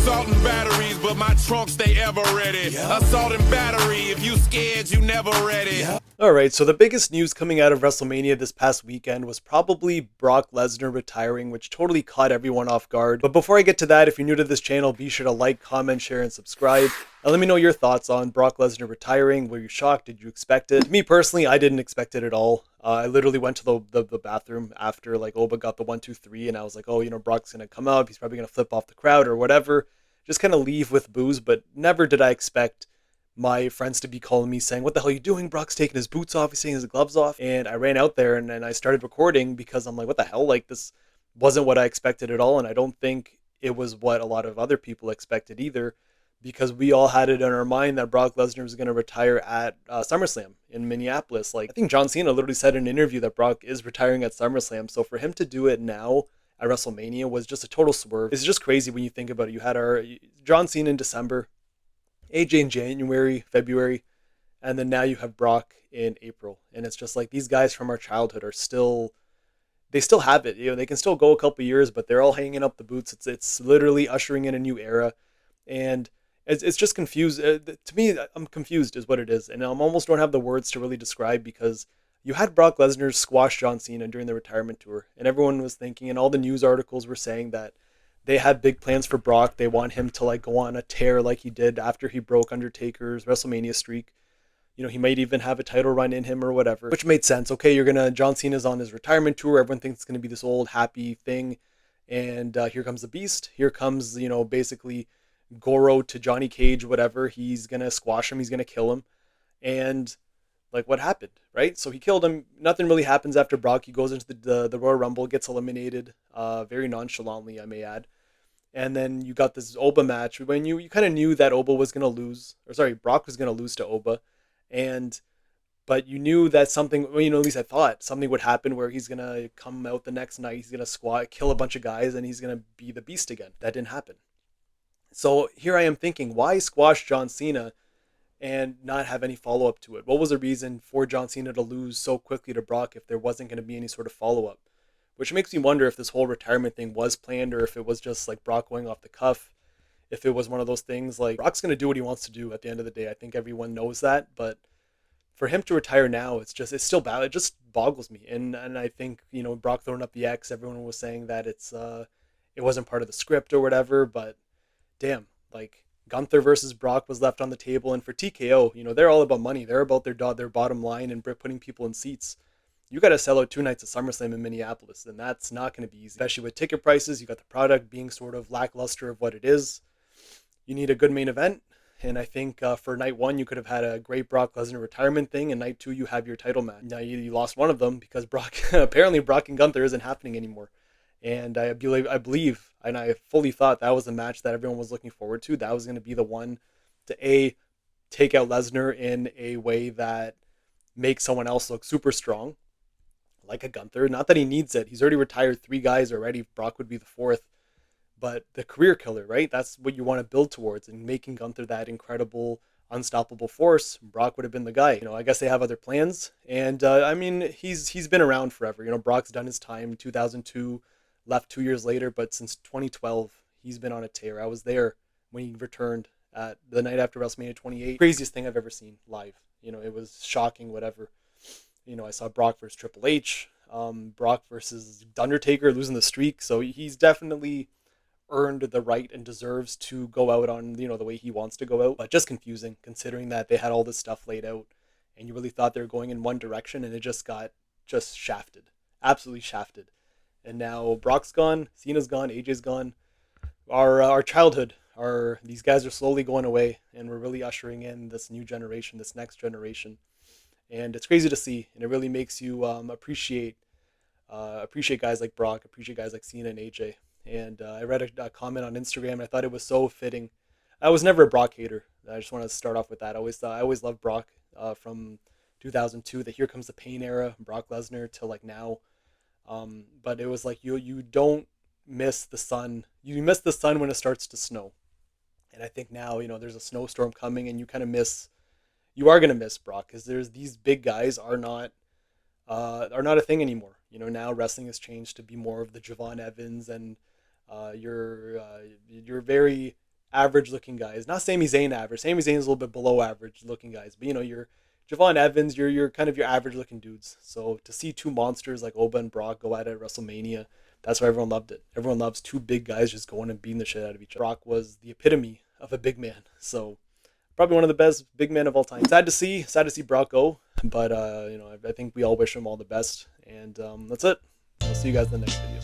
assault and batteries, but my trunk stay ever ready. Assault and battery, if you scared, you never ready. Alright, so the biggest news coming out of WrestleMania this past weekend was probably Brock Lesnar retiring, which totally caught everyone off guard. But before I get to that, if you're new to this channel, be sure to like, comment, share, and subscribe. And let me know your thoughts on Brock Lesnar retiring. Were you shocked? Did you expect it? Me personally, I didn't expect it at all. I literally went to the bathroom after like Oba got the 1, 2, 3, and I was like, oh, Brock's gonna come out. He's probably gonna flip off the crowd or whatever. Just kind of leave with booze, but never did I expect my friends to be calling me saying, what the hell are you doing? Brock's taking his boots off, he's taking his gloves off. And I ran out there and I started recording because I'm like, what the hell? Like, this wasn't what I expected at all. And I don't think it was what a lot of other people expected either, because we all had it in our mind that Brock Lesnar was going to retire at SummerSlam in Minneapolis. Like, I think John Cena literally said in an interview that Brock is retiring at SummerSlam. So for him to do it now at WrestleMania was just a total swerve. It's just crazy when you think about it. You had our John Cena in December, AJ in January, February, and then now you have Brock in April. And it's just like these guys from our childhood are still, they still have it. They can still go a couple years, but they're all hanging up the boots. It's literally ushering in a new era. And it's just confused. To me, I'm confused is what it is. And I almost don't have the words to really describe, because you had Brock Lesnar squash John Cena during the retirement tour. And everyone was thinking, and all the news articles were saying that they had big plans for Brock. They want him to like go on a tear like he did after he broke Undertaker's WrestleMania streak. He might even have a title run in him or whatever, which made sense. Okay, John Cena's on his retirement tour. Everyone thinks it's going to be this old happy thing. And here comes the Beast. Here comes, basically Goro to Johnny Cage, whatever. He's going to squash him. He's going to kill him. And like, what happened, right? So he killed him. Nothing really happens after Brock. He goes into the Royal Rumble, gets eliminated, very nonchalantly, I may add. And then you got this Oba match when you kind of knew that Oba was going to lose, or sorry, Brock was going to lose to Oba. But you knew that something, at least I thought something would happen where he's going to come out the next night, he's going to kill a bunch of guys, and he's going to be the Beast again. That didn't happen. So here I am thinking, why squash John Cena and not have any follow-up to it? What was the reason for John Cena to lose so quickly to Brock if there wasn't going to be any sort of follow-up? Which makes me wonder if this whole retirement thing was planned, or if it was just like Brock going off the cuff. If it was one of those things like Brock's going to do what he wants to do at the end of the day. I think everyone knows that. But for him to retire now, it's still bad. It just boggles me. And I think, Brock throwing up the X, everyone was saying that it wasn't part of the script or whatever. But damn, like Gunther versus Brock was left on the table. And for TKO, they're all about money. They're about their bottom line and putting people in seats. You got to sell out 2 nights of SummerSlam in Minneapolis, and that's not going to be easy, especially with ticket prices. You got the product being sort of lackluster of what it is. You need a good main event, and I think for night 1, you could have had a great Brock Lesnar retirement thing, and night 2, you have your title match. Now, you lost one of them because apparently Brock and Gunther isn't happening anymore. And I believe, and I fully thought that was the match that everyone was looking forward to. That was going to be the one to, take out Lesnar in a way that makes someone else look super strong, like a Gunther. Not that he needs it. He's already retired 3 guys already. Brock would be the 4th. But the career killer, right? That's what you want to build towards. And making Gunther that incredible, unstoppable force, Brock would have been the guy. I guess they have other plans. And, he's been around forever. Brock's done his time. 2002, left 2 years later. But since 2012, he's been on a tear. I was there when he returned at the night after WrestleMania 28. Craziest thing I've ever seen live. It was shocking, whatever. I saw Brock versus Triple H, Brock versus Undertaker losing the streak. So he's definitely earned the right and deserves to go out on, the way he wants to go out. But just confusing, considering that they had all this stuff laid out and you really thought they were going in one direction, and it just got shafted, absolutely shafted. And now Brock's gone, Cena's gone, AJ's gone. Our childhood, these guys are slowly going away, and we're really ushering in this new generation, this next generation. And it's crazy to see, and it really makes you appreciate guys like Brock, appreciate guys like Cena and AJ. And I read a comment on Instagram, and I thought it was so fitting. I was never a Brock hater. I just want to start off with that. I always loved Brock from 2002, the Here Comes the Pain era, Brock Lesnar, till like now. But it was like you don't miss the sun. You miss the sun when it starts to snow. And I think now, there's a snowstorm coming, and you are going to miss Brock, because these big guys are not a thing anymore. Now wrestling has changed to be more of the Javon Evans and your very average looking guys. Not Sami Zayn average. Sami Zayn's a little bit below average looking guys, but you know, you're Javon Evans, you're kind of your average looking dudes. So to see two monsters like Oba and Brock go at it at WrestleMania, that's why everyone loved it. Everyone loves two big guys just going and beating the shit out of each other. Brock was the epitome of a big man. So probably one of the best big men of all time. Sad to see Brock go, but you know, I think we all wish him all the best. And that's it. I'll see you guys in the next video.